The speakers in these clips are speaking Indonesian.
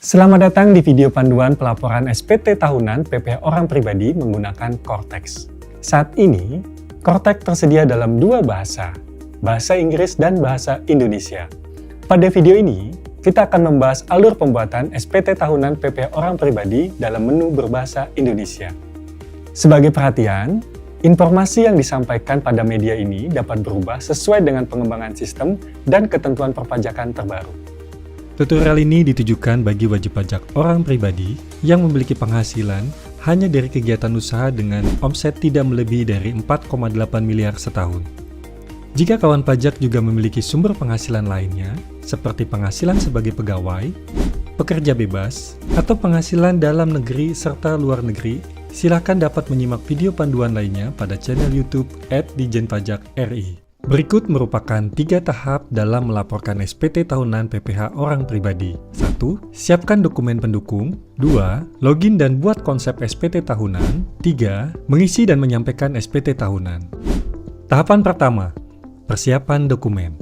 Selamat datang di video panduan pelaporan SPT tahunan PPh Orang Pribadi menggunakan Cortex. Saat ini, Cortex tersedia dalam dua bahasa, bahasa Inggris dan bahasa Indonesia. Pada video ini, kita akan membahas alur pembuatan SPT tahunan PPh Orang Pribadi dalam menu berbahasa Indonesia. Sebagai perhatian, informasi yang disampaikan pada media ini dapat berubah sesuai dengan pengembangan sistem dan ketentuan perpajakan terbaru. Tutorial ini ditujukan bagi wajib pajak orang pribadi yang memiliki penghasilan hanya dari kegiatan usaha dengan omset tidak melebihi dari 4,8 miliar setahun. Jika kawan pajak juga memiliki sumber penghasilan lainnya, seperti penghasilan sebagai pegawai, pekerja bebas, atau penghasilan dalam negeri serta luar negeri, silakan dapat menyimak video panduan lainnya pada channel YouTube @Ditjenpajak.ri. Berikut merupakan 3 tahap dalam melaporkan SPT tahunan PPh Orang Pribadi. 1. Siapkan dokumen pendukung. 2. Login dan buat konsep SPT tahunan. 3. Mengisi dan menyampaikan SPT tahunan. Tahapan pertama, persiapan dokumen.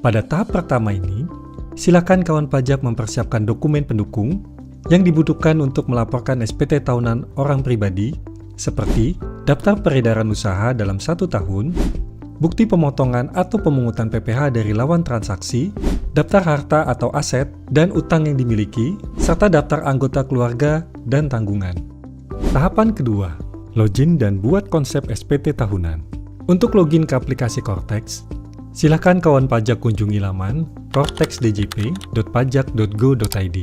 Pada tahap pertama ini, silakan kawan pajak mempersiapkan dokumen pendukung yang dibutuhkan untuk melaporkan SPT tahunan orang pribadi, seperti daftar peredaran usaha dalam 1 tahun, bukti pemotongan atau pemungutan PPh dari lawan transaksi, daftar harta atau aset dan utang yang dimiliki, serta daftar anggota keluarga dan tanggungan. Tahapan kedua, login dan buat konsep SPT tahunan. Untuk login ke aplikasi Cortex, silakan kawan pajak kunjungi laman cortexdjp.pajak.go.id.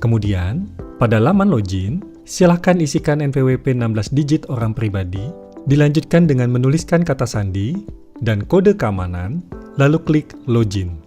Kemudian, pada laman login, silakan isikan NPWP 16 digit orang pribadi, dilanjutkan dengan menuliskan kata sandi dan kode keamanan, lalu klik login.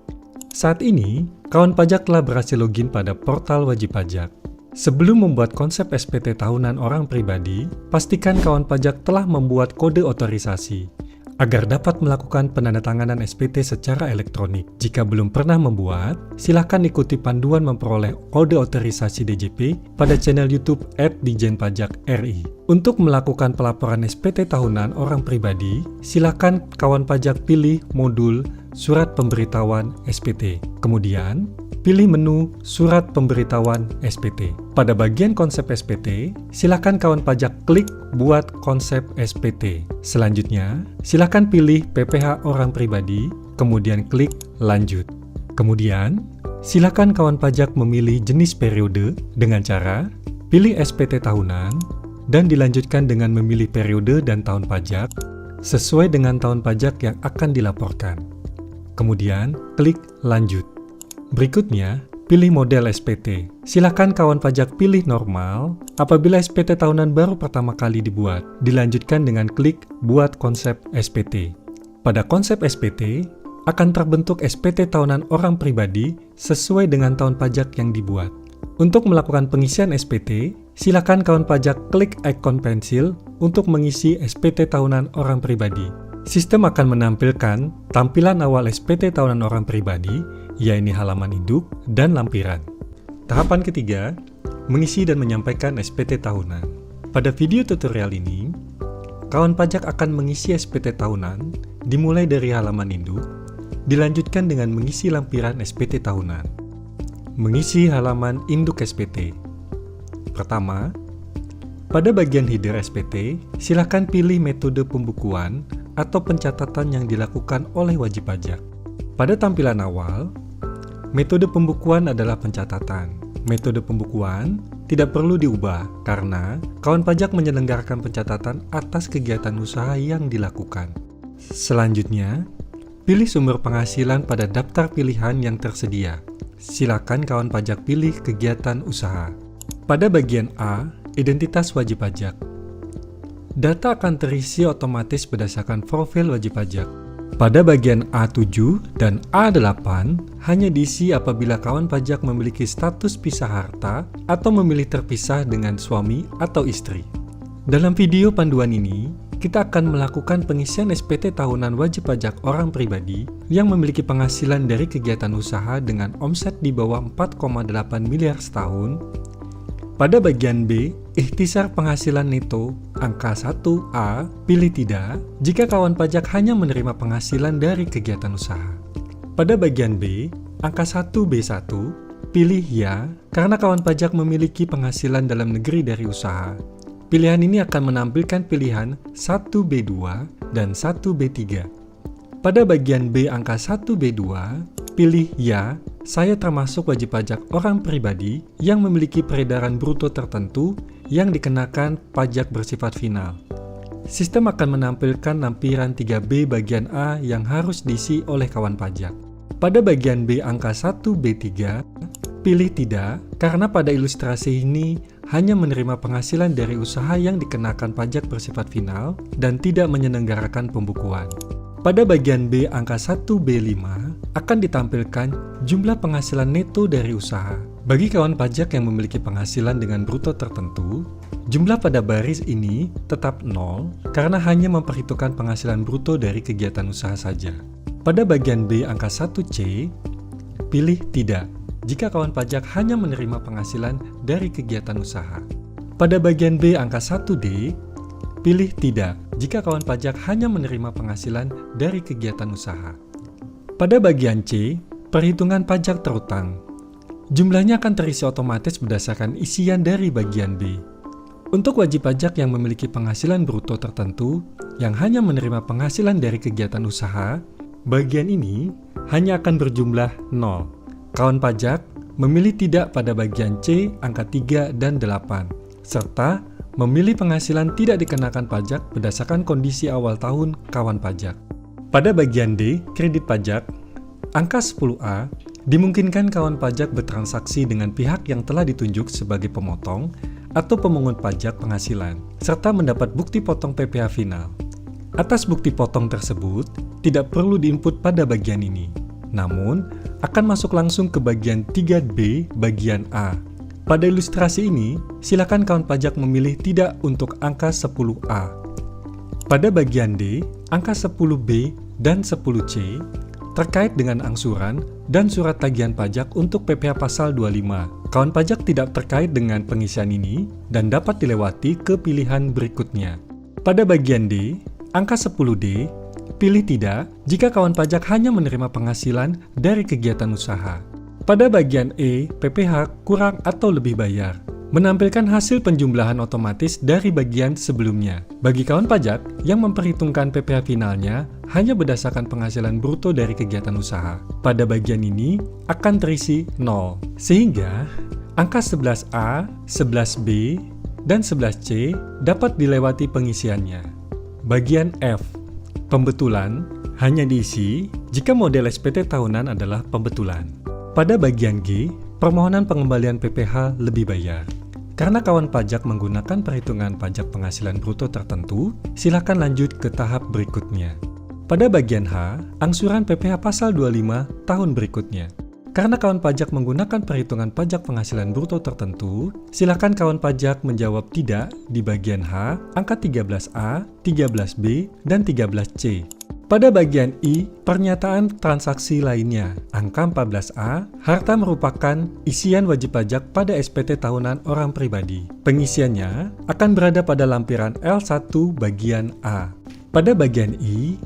Saat ini, kawan pajak telah berhasil login pada portal wajib pajak. Sebelum membuat konsep SPT tahunan orang pribadi, pastikan kawan pajak telah membuat kode otorisasi agar dapat melakukan penandatanganan SPT secara elektronik. Jika belum pernah membuat, silakan ikuti panduan memperoleh kode otorisasi DJP pada channel YouTube @Ditjenpajak.ri. Untuk melakukan pelaporan SPT tahunan orang pribadi, silakan kawan pajak pilih modul Surat Pemberitahuan SPT. Kemudian, pilih menu Surat Pemberitahuan SPT. Pada bagian konsep SPT, silakan kawan pajak klik Buat Konsep SPT. Selanjutnya, silakan pilih PPh Orang Pribadi, kemudian klik Lanjut. Kemudian, silakan kawan pajak memilih jenis periode dengan cara pilih SPT tahunan dan dilanjutkan dengan memilih periode dan tahun pajak sesuai dengan tahun pajak yang akan dilaporkan. Kemudian, klik Lanjut. Berikutnya, pilih model SPT. Silakan kawan pajak pilih normal apabila SPT tahunan baru pertama kali dibuat. Dilanjutkan dengan klik Buat Konsep SPT. Pada konsep SPT, akan terbentuk SPT tahunan orang pribadi sesuai dengan tahun pajak yang dibuat. Untuk melakukan pengisian SPT, silakan kawan pajak klik ikon pensil untuk mengisi SPT tahunan orang pribadi. Sistem akan menampilkan tampilan awal SPT tahunan orang pribadi, yaitu halaman induk dan lampiran. Tahapan ketiga, mengisi dan menyampaikan SPT tahunan. Pada video tutorial ini, kawan pajak akan mengisi SPT tahunan dimulai dari halaman induk, dilanjutkan dengan mengisi lampiran SPT tahunan. Mengisi halaman induk SPT. Pertama, pada bagian header SPT, silakan pilih metode pembukuan atau pencatatan yang dilakukan oleh wajib pajak. Pada tampilan awal, metode pembukuan adalah pencatatan. Metode pembukuan tidak perlu diubah karena kawan pajak menyelenggarakan pencatatan atas kegiatan usaha yang dilakukan. Selanjutnya, pilih sumber penghasilan pada daftar pilihan yang tersedia. Silakan kawan pajak pilih kegiatan usaha. Pada bagian A, identitas wajib pajak. Data akan terisi otomatis berdasarkan profil wajib pajak. Pada bagian A7 dan A8 hanya diisi apabila kawan pajak memiliki status pisah harta atau memilih terpisah dengan suami atau istri. Dalam video panduan ini, kita akan melakukan pengisian SPT tahunan wajib pajak orang pribadi yang memiliki penghasilan dari kegiatan usaha dengan omset di bawah 4,8 miliar setahun. Pada bagian B, ikhtisar penghasilan neto, angka 1A, pilih tidak jika kawan pajak hanya menerima penghasilan dari kegiatan usaha. Pada bagian B, angka 1B1, pilih ya karena kawan pajak memiliki penghasilan dalam negeri dari usaha. Pilihan ini akan menampilkan pilihan 1B2 dan 1B3. Pada bagian B angka 1B2, pilih ya, saya termasuk wajib pajak orang pribadi yang memiliki peredaran bruto tertentu yang dikenakan pajak bersifat final. Sistem akan menampilkan lampiran 3B bagian A yang harus diisi oleh kawan pajak. Pada bagian B angka 1B3, pilih tidak karena pada ilustrasi ini hanya menerima penghasilan dari usaha yang dikenakan pajak bersifat final dan tidak menyelenggarakan pembukuan. Pada bagian B angka 1B5 akan ditampilkan jumlah penghasilan neto dari usaha. Bagi kawan pajak yang memiliki penghasilan dengan bruto tertentu, jumlah pada baris ini tetap 0 karena hanya memperhitungkan penghasilan bruto dari kegiatan usaha saja. Pada bagian B angka 1C, pilih tidak jika kawan pajak hanya menerima penghasilan dari kegiatan usaha. Pada bagian B angka 1D, pilih tidak jika kawan pajak hanya menerima penghasilan dari kegiatan usaha. Pada bagian C, perhitungan pajak terutang. Jumlahnya akan terisi otomatis berdasarkan isian dari bagian B. Untuk wajib pajak yang memiliki penghasilan bruto tertentu yang hanya menerima penghasilan dari kegiatan usaha, bagian ini hanya akan berjumlah 0. Kawan pajak memilih tidak pada bagian C angka 3 dan 8, serta memilih penghasilan tidak dikenakan pajak berdasarkan kondisi awal tahun kawan pajak. Pada bagian D, kredit pajak, angka 10A, dimungkinkan kawan pajak bertransaksi dengan pihak yang telah ditunjuk sebagai pemotong atau pemungut pajak penghasilan, serta mendapat bukti potong PPh final. Atas bukti potong tersebut, tidak perlu diinput pada bagian ini, namun akan masuk langsung ke bagian 3B bagian A. Pada ilustrasi ini, silakan kawan pajak memilih tidak untuk angka 10A. Pada bagian D, angka 10B dan 10C terkait dengan angsuran dan surat tagihan pajak untuk PPh pasal 25. Kawan pajak tidak terkait dengan pengisian ini dan dapat dilewati ke pilihan berikutnya. Pada bagian D, angka 10D, pilih tidak jika kawan pajak hanya menerima penghasilan dari kegiatan usaha. Pada bagian E, PPh kurang atau lebih bayar, menampilkan hasil penjumlahan otomatis dari bagian sebelumnya. Bagi kawan pajak yang memperhitungkan PPh finalnya hanya berdasarkan penghasilan bruto dari kegiatan usaha, pada bagian ini akan terisi 0. Sehingga angka 11A, 11B, dan 11C dapat dilewati pengisiannya. Bagian F, pembetulan, hanya diisi jika model SPT tahunan adalah pembetulan. Pada bagian G, permohonan pengembalian PPh lebih bayar. Karena kawan pajak menggunakan perhitungan pajak penghasilan bruto tertentu, silakan lanjut ke tahap berikutnya. Pada bagian H, angsuran PPh pasal 25 tahun berikutnya. Karena kawan pajak menggunakan perhitungan pajak penghasilan bruto tertentu, silakan kawan pajak menjawab tidak di bagian H, angka 13A, 13B, dan 13C. Pada bagian I, pernyataan transaksi lainnya, angka 14A, harta merupakan isian wajib pajak pada SPT tahunan orang pribadi. Pengisiannya akan berada pada lampiran L1 bagian A. Pada bagian I,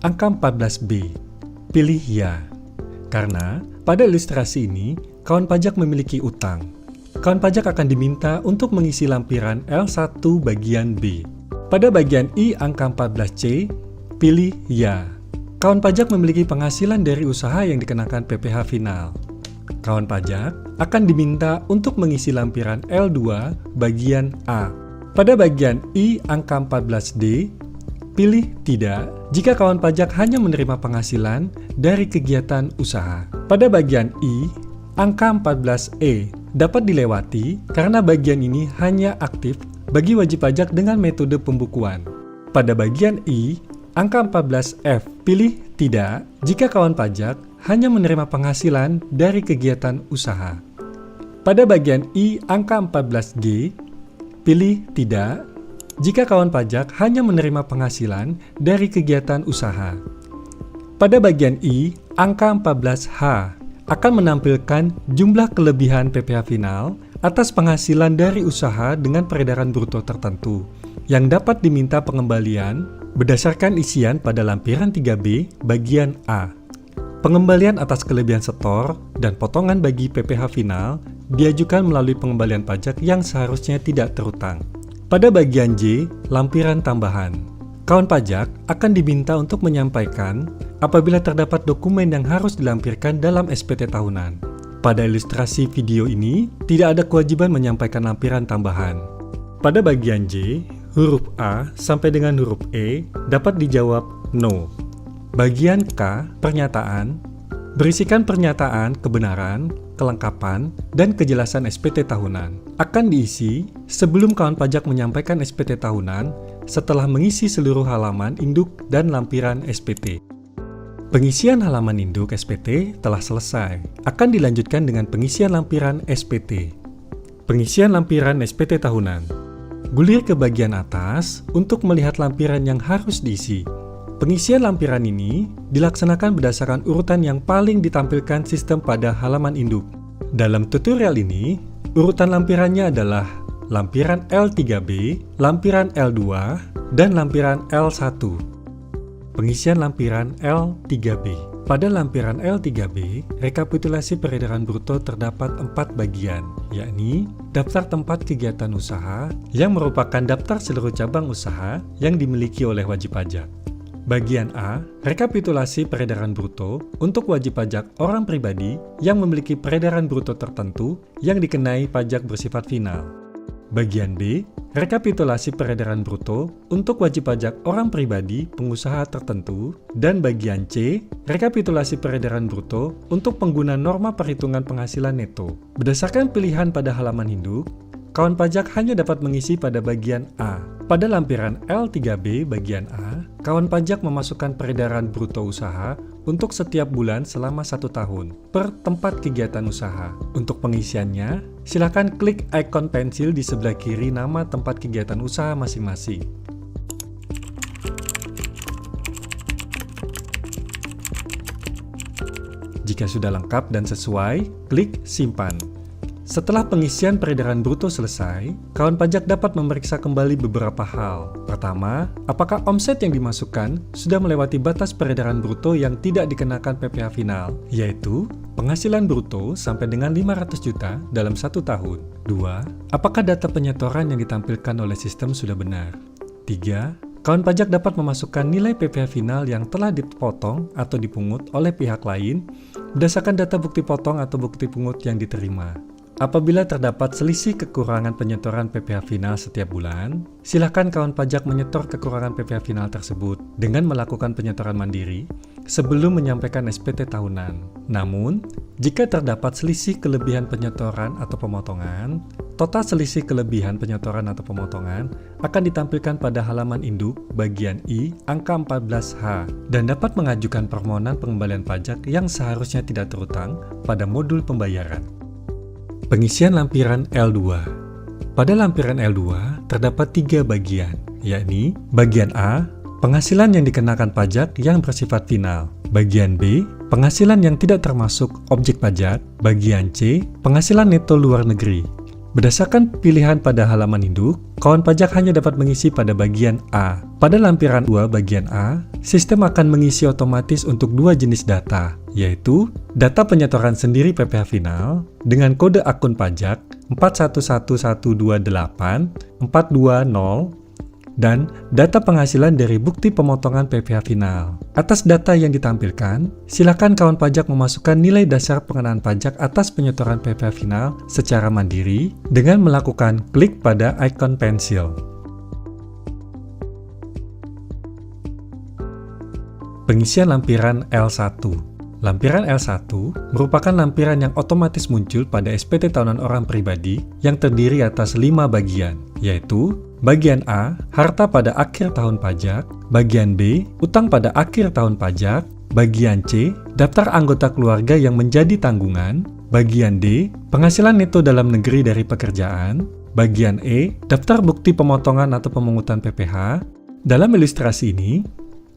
angka 14B, pilih ya. Karena pada ilustrasi ini, kawan pajak memiliki utang. Kawan pajak akan diminta untuk mengisi lampiran L1 bagian B. Pada bagian I angka 14C, pilih ya. Kawan pajak memiliki penghasilan dari usaha yang dikenakan PPh final. Kawan pajak akan diminta untuk mengisi lampiran L2 bagian A. Pada bagian I angka 14D, pilih tidak jika kawan pajak hanya menerima penghasilan dari kegiatan usaha. Pada bagian I, angka 14E dapat dilewati karena bagian ini hanya aktif bagi wajib pajak dengan metode pembukuan. Pada bagian I, angka 14F, pilih tidak jika kawan pajak hanya menerima penghasilan dari kegiatan usaha. Pada bagian I, angka 14G, pilih tidak jika kawan pajak hanya menerima penghasilan dari kegiatan usaha. Pada bagian I, angka 14H akan menampilkan jumlah kelebihan PPh final atas penghasilan dari usaha dengan peredaran bruto tertentu yang dapat diminta pengembalian berdasarkan isian pada lampiran 3B bagian A. Pengembalian atas kelebihan setor dan potongan bagi PPh final diajukan melalui pengembalian pajak yang seharusnya tidak terutang. Pada bagian J, lampiran tambahan. Kawan pajak akan diminta untuk menyampaikan apabila terdapat dokumen yang harus dilampirkan dalam SPT tahunan. Pada ilustrasi video ini, tidak ada kewajiban menyampaikan lampiran tambahan. Pada bagian J, huruf A sampai dengan huruf E dapat dijawab no. Bagian K, pernyataan, berisikan pernyataan, kebenaran, kelengkapan, dan kejelasan SPT tahunan. Akan diisi sebelum kawan pajak menyampaikan SPT tahunan setelah mengisi seluruh halaman induk dan lampiran SPT. Pengisian halaman induk SPT telah selesai. Akan dilanjutkan dengan pengisian lampiran SPT. Pengisian lampiran SPT tahunan. Gulir ke bagian atas untuk melihat lampiran yang harus diisi. Pengisian lampiran ini dilaksanakan berdasarkan urutan yang paling ditampilkan sistem pada halaman induk. Dalam tutorial ini, urutan lampirannya adalah lampiran L3B, lampiran L2, dan lampiran L1. Pengisian lampiran L3B. Pada lampiran L3B, rekapitulasi peredaran bruto terdapat 4 bagian, yakni daftar tempat kegiatan usaha yang merupakan daftar seluruh cabang usaha yang dimiliki oleh wajib pajak. Bagian A, rekapitulasi peredaran bruto untuk wajib pajak orang pribadi yang memiliki peredaran bruto tertentu yang dikenai pajak bersifat final. Bagian B, rekapitulasi peredaran bruto untuk wajib pajak orang pribadi pengusaha tertentu. Dan bagian C, rekapitulasi peredaran bruto untuk pengguna norma perhitungan penghasilan neto. Berdasarkan pilihan pada halaman induk, kawan pajak hanya dapat mengisi pada bagian A. Pada lampiran L3B bagian A, kawan pajak memasukkan peredaran bruto usaha untuk setiap bulan selama 1 tahun per tempat kegiatan usaha. Untuk pengisiannya, silakan klik ikon pensil di sebelah kiri nama tempat kegiatan usaha masing-masing. Jika sudah lengkap dan sesuai, klik simpan. Setelah pengisian peredaran bruto selesai, kawan pajak dapat memeriksa kembali beberapa hal. Pertama, apakah omset yang dimasukkan sudah melewati batas peredaran bruto yang tidak dikenakan PPh final, yaitu penghasilan bruto sampai dengan 500 juta dalam 1 tahun. 2. Apakah data penyetoran yang ditampilkan oleh sistem sudah benar? 3. Kawan pajak dapat memasukkan nilai PPh final yang telah dipotong atau dipungut oleh pihak lain berdasarkan data bukti potong atau bukti pungut yang diterima. Apabila terdapat selisih kekurangan penyetoran PPh final setiap bulan, silakan kawan pajak menyetor kekurangan PPh final tersebut dengan melakukan penyetoran mandiri sebelum menyampaikan SPT tahunan. Namun, jika terdapat selisih kelebihan penyetoran atau pemotongan, total selisih kelebihan penyetoran atau pemotongan akan ditampilkan pada halaman induk bagian I angka 14H dan dapat mengajukan permohonan pengembalian pajak yang seharusnya tidak terutang pada modul pembayaran. Pengisian lampiran L2. Pada lampiran L2 terdapat 3 bagian, yakni bagian A, penghasilan yang dikenakan pajak yang bersifat final. Bagian B, penghasilan yang tidak termasuk objek pajak. Bagian C, penghasilan neto luar negeri. Berdasarkan pilihan pada halaman induk, kawan pajak hanya dapat mengisi pada bagian A. Pada lampiran 2 bagian A, sistem akan mengisi otomatis untuk 2 jenis data, yaitu data penyetoran sendiri PPh final dengan kode akun pajak 4111284220 dan data penghasilan dari bukti pemotongan PPh final. Atas data yang ditampilkan, silakan kawan pajak memasukkan nilai dasar pengenaan pajak atas penyetoran PPh final secara mandiri dengan melakukan klik pada ikon pensil. Pengisian lampiran L1. Lampiran L1 merupakan lampiran yang otomatis muncul pada SPT tahunan orang pribadi yang terdiri atas 5 bagian, yaitu bagian A, harta pada akhir tahun pajak, bagian B, utang pada akhir tahun pajak, bagian C, daftar anggota keluarga yang menjadi tanggungan, bagian D, penghasilan neto dalam negeri dari pekerjaan, bagian E, daftar bukti pemotongan atau pemungutan PPh. Dalam ilustrasi ini,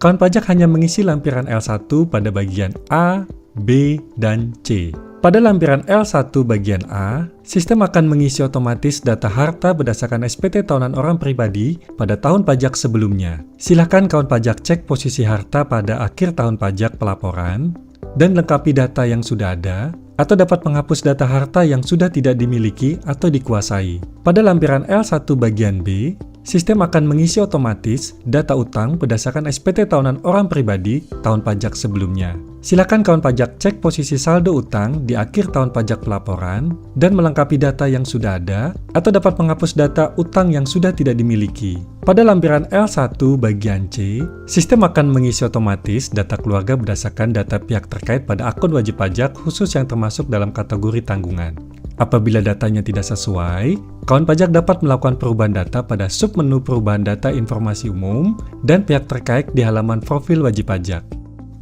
kawan pajak hanya mengisi lampiran L1 pada bagian A, B, dan C. Pada lampiran L1 bagian A, sistem akan mengisi otomatis data harta berdasarkan SPT tahunan orang pribadi pada tahun pajak sebelumnya. Silakan kawan pajak cek posisi harta pada akhir tahun pajak pelaporan dan lengkapi data yang sudah ada, atau dapat menghapus data harta yang sudah tidak dimiliki atau dikuasai. Pada lampiran L1 bagian B, sistem akan mengisi otomatis data utang berdasarkan SPT tahunan orang pribadi tahun pajak sebelumnya. Silakan kawan pajak cek posisi saldo utang di akhir tahun pajak pelaporan dan melengkapi data yang sudah ada atau dapat menghapus data utang yang sudah tidak dimiliki. Pada lampiran L1 bagian C, sistem akan mengisi otomatis data keluarga berdasarkan data pihak terkait pada akun wajib pajak khusus yang termasuk dalam kategori tanggungan. Apabila datanya tidak sesuai, kawan pajak dapat melakukan perubahan data pada submenu perubahan data informasi umum dan pihak terkait di halaman profil wajib pajak.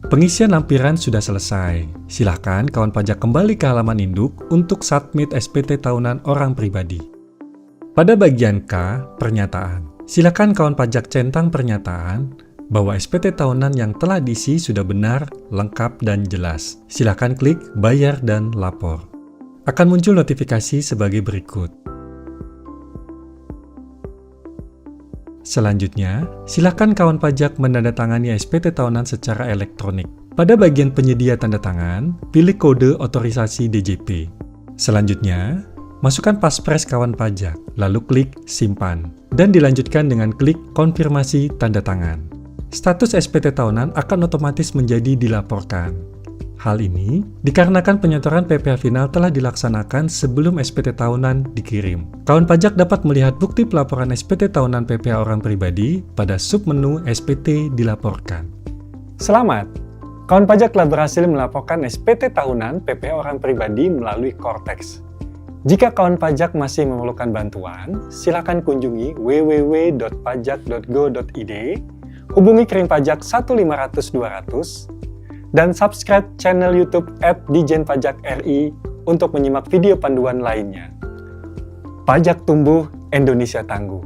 Pengisian lampiran sudah selesai. Silakan kawan pajak kembali ke halaman induk untuk submit SPT tahunan orang pribadi. Pada bagian K, pernyataan. Silakan kawan pajak centang pernyataan bahwa SPT tahunan yang telah diisi sudah benar, lengkap, dan jelas. Silakan klik bayar dan lapor. Akan muncul notifikasi sebagai berikut. Selanjutnya, silakan kawan pajak menandatangani SPT tahunan secara elektronik. Pada bagian penyedia tanda tangan, pilih kode otorisasi DJP. Selanjutnya, masukkan paspres kawan pajak, lalu klik simpan, dan dilanjutkan dengan klik konfirmasi tanda tangan. Status SPT tahunan akan otomatis menjadi dilaporkan. Hal ini dikarenakan penyetoran PPh final telah dilaksanakan sebelum SPT tahunan dikirim. Kawan pajak dapat melihat bukti pelaporan SPT tahunan PPh orang pribadi pada submenu SPT dilaporkan. Selamat! Kawan pajak telah berhasil melaporkan SPT tahunan PPh orang pribadi melalui Cortex. Jika kawan pajak masih memerlukan bantuan, silakan kunjungi www.pajak.go.id, hubungi Kering Pajak 1500200, dan subscribe channel YouTube @Dijen-Pajak-RI untuk menyimak video panduan lainnya. Pajak tumbuh, Indonesia tangguh.